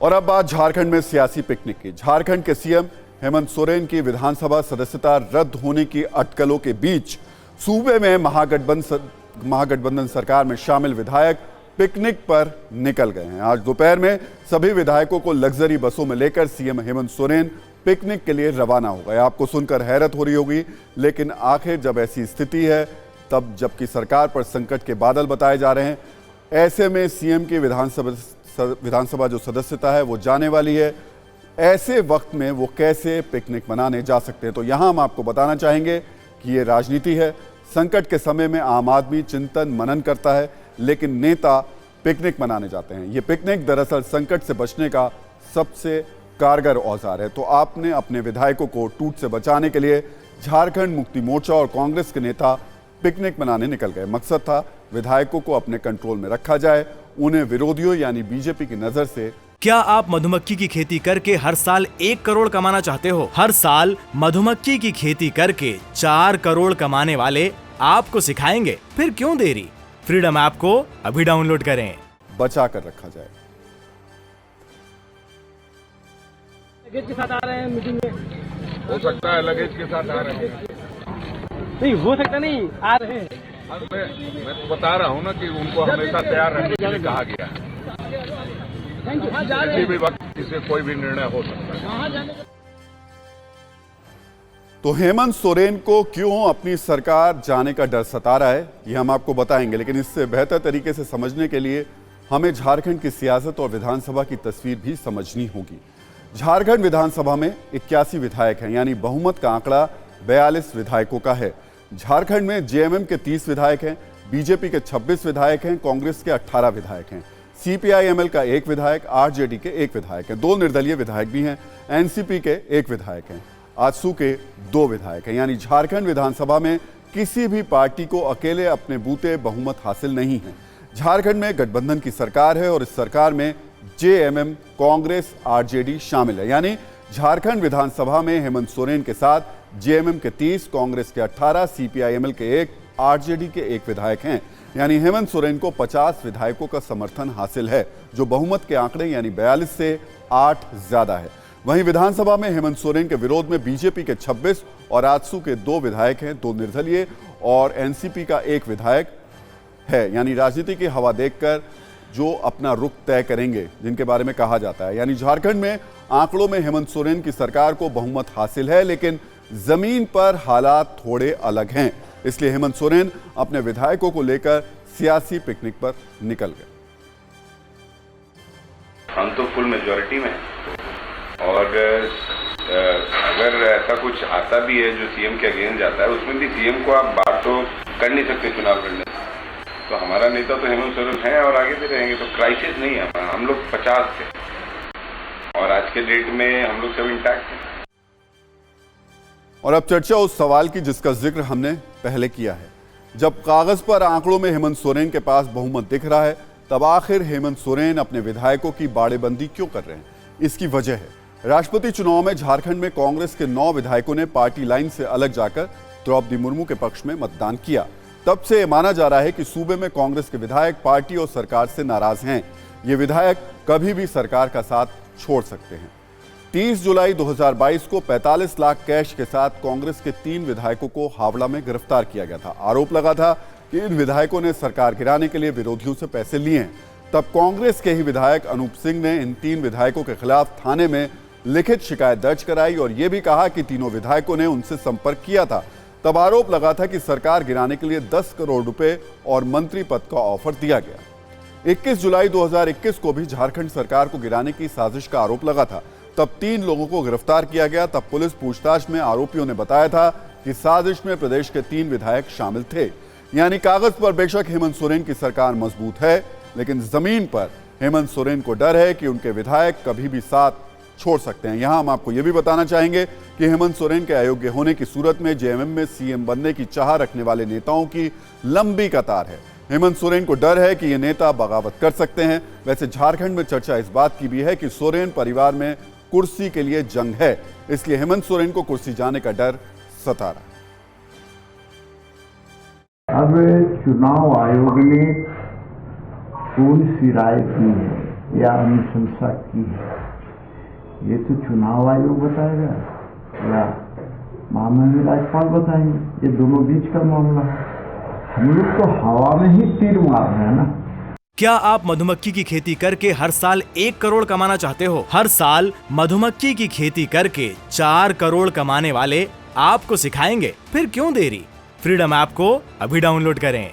और अब बात झारखंड में सियासी पिकनिक की। झारखंड के सीएम हेमंत सोरेन की विधानसभा सदस्यता रद्द होने की अटकलों के बीच सूबे में महागठबंधन सरकार में शामिल विधायक पिकनिक पर निकल गए हैं। आज दोपहर में सभी विधायकों को लग्जरी बसों में लेकर सीएम हेमंत सोरेन पिकनिक के लिए रवाना हो गए। आपको सुनकर हैरत हो रही होगी, लेकिन आखिर जब ऐसी स्थिति है, तब जबकि सरकार पर संकट के बादल बताए जा रहे हैं, ऐसे में सीएम की विधानसभा जो सदस्यता है वो जाने वाली है। ऐसे वक्त में वो कैसे पिकनिक मनाने जा सकते हैं? तो यहां हम आपको बताना चाहेंगे कि ये राजनीति है। संकट के समय में आम आदमी चिंतन मनन करता है, लेकिन नेता पिकनिक मनाने जाते हैं। ये पिकनिक दरअसल संकट से बचने का सबसे कारगर औजार है। तो आपने अपने विधायकों को टूट से बचाने के लिए झारखंड मुक्ति मोर्चा और कांग्रेस के नेता पिकनिक मनाने निकल गए। मकसद था विधायकों को अपने कंट्रोल में रखा जाए, उन्हें विरोधियों यानी बीजेपी की नजर से। क्या आप मधुमक्खी की खेती करके हर साल 1 करोड़ कमाना चाहते हो? हर साल मधुमक्खी की खेती करके 4 करोड़ कमाने वाले आपको सिखाएंगे। फिर क्यों देरी? फ्रीडम ऐप को अभी डाउनलोड करें। बचा कर रखा जाए। लगेज के साथ आ रहे हैं मीटिंग में। हो सकता है लगेज के साथ आ रहे हैं। नहीं हो सकता, नहीं आ रहे हैं। मैं तो बता रहा हूँ ना कि उनको हमेशा तैयार रहने के लिए कहा गया है। किसी भी वक्त इससे कोई भी निर्णय हो सकता है। तो हेमंत सोरेन को क्यों अपनी सरकार जाने का डर सता रहा है, ये हम आपको बताएंगे, लेकिन इससे बेहतर तरीके से समझने के लिए हमें झारखंड की सियासत और विधानसभा की तस्वीर भी समझनी होगी। झारखंड विधानसभा में 81 विधायक हैं, यानी बहुमत का आंकड़ा 42 विधायकों का है। झारखंड में जेएमएम के 30 विधायक हैं, बीजेपी के 26 विधायक हैं, कांग्रेस के 18 विधायक हैं, सीपीआईएमएल का 1 विधायक, आरजेडी के 1 विधायक हैं, 2 निर्दलीय विधायक भी हैं, एनसीपी के 1 विधायक हैं, आजसू के 2 विधायक हैं। यानी झारखंड विधानसभा में किसी भी पार्टी को अकेले अपने बूते बहुमत हासिल नहीं है। झारखंड में गठबंधन की सरकार है और इस सरकार में जेएमएम, कांग्रेस, आरजेडी शामिल है। यानी झारखंड विधानसभा में हेमंत सोरेन के साथ जेएमएम के 30, कांग्रेस के 18, सीपीआईएमएल के 1, आरजेडी के 1 विधायक हैं। यानी हेमंत सोरेन को 50 विधायकों का समर्थन हासिल है, जो बहुमत के आंकड़े यानी 42 से 8 ज्यादा है। वहीं विधानसभा में हेमंत सोरेन के विरोध में बीजेपी के 26 और आजसू के 2 विधायक हैं, 2 निर्दलीय और एनसीपी का 1 विधायक है। यानी राजनीति की हवा देखकर जो अपना रुख तय करेंगे, जिनके बारे में कहा जाता है। यानी झारखंड में आंकड़ों में हेमंत सोरेन की सरकार को बहुमत हासिल है, लेकिन जमीन पर हालात थोड़े अलग हैं। इसलिए हेमंत सोरेन अपने विधायकों को लेकर सियासी पिकनिक पर निकल गए। हम तो फुल मेजॉरिटी में और अगर ऐसा कुछ आता भी है जो सीएम के अगेंस्ट जाता है, उसमें भी सीएम को आप बात तो कर नहीं सकते चुनाव लड़ने। तो हमारा नेता तो हेमंत सोरेन है और आगे भी रहेंगे। तो क्राइसिस नहीं है। हम लोग 50 थे और आज के डेट में हम लोग सब इंटैक्ट हैं। और अब चर्चा उस सवाल की जिसका जिक्र हमने पहले किया है। जब कागज पर आंकड़ों में हेमंत सोरेन के पास बहुमत दिख रहा है, तब आखिर हेमंत सोरेन अपने विधायकों की बाड़ेबंदी क्यों कर रहे हैं? इसकी वजह है राष्ट्रपति चुनाव में झारखंड में कांग्रेस के 9 विधायकों ने पार्टी लाइन से अलग जाकर द्रौपदी मुर्मू के पक्ष में मतदान किया। तब से माना जा रहा है कि सूबे में कांग्रेस के विधायक पार्टी और सरकार से नाराज हैं। ये विधायक कभी भी सरकार का साथ छोड़ सकते हैं। 30 जुलाई 2022 को 45 लाख कैश के साथ कांग्रेस के 3 विधायकों को हावड़ा में गिरफ्तार किया गया था। आरोप लगा था कि इन विधायकों ने सरकार गिराने के लिए विरोधियों से पैसे लिए हैं। तब कांग्रेस के ही विधायक अनूप सिंह ने इन 3 विधायकों के खिलाफ थाने में लिखित शिकायत दर्ज कराई और यह भी कहा कि तीनों विधायकों ने उनसे संपर्क किया था। तब आरोप लगा था कि सरकार गिराने के लिए 10 करोड़ रुपए और मंत्री पद का ऑफर दिया गया। 21 जुलाई 2021 को भी झारखंड सरकार को गिराने की साजिश का आरोप लगा था। तब 3 लोगों को गिरफ्तार किया गया। तब पुलिस पूछताछ में आरोपियों ने बताया था कि साजिश में प्रदेश के 3 विधायक शामिल थे। यानी कागज पर बेशक हेमंत सोरेन की सरकार मजबूत है, लेकिन जमीन पर हेमंत सोरेन को डर है कि उनके विधायक कभी भी साथ छोड़ सकते हैं। यहां हम आपको यह भी बताना चाहेंगे कि हेमंत सोरेन के अयोग्य होने की सूरत में जेएमएम में सीएम बनने की चाह रखने वाले नेताओं की लंबी कतार है। हेमंत सोरेन को डर है कि ये नेता बगावत कर सकते हैं। वैसे झारखंड में चर्चा इस बात की भी है कि सोरेन परिवार में कुर्सी के लिए जंग है, इसलिए हेमंत सोरेन को कुर्सी जाने का डर सता रहा है। अब चुनाव आयोग ने कौन सी राय की है या अनुशंसा की है, ये तो चुनाव आयोग बताएगा या माननीय राज्यपाल बताएंगे। ये दोनों बीच का मामला है। हम लोग तो हवा में ही तीर मार रहे हैं ना। क्या आप मधुमक्खी की खेती करके हर साल 1 करोड़ कमाना चाहते हो? हर साल मधुमक्खी की खेती करके 4 करोड़ कमाने वाले आपको सिखाएंगे। फिर क्यों देरी? फ्रीडम ऐप को अभी डाउनलोड करें।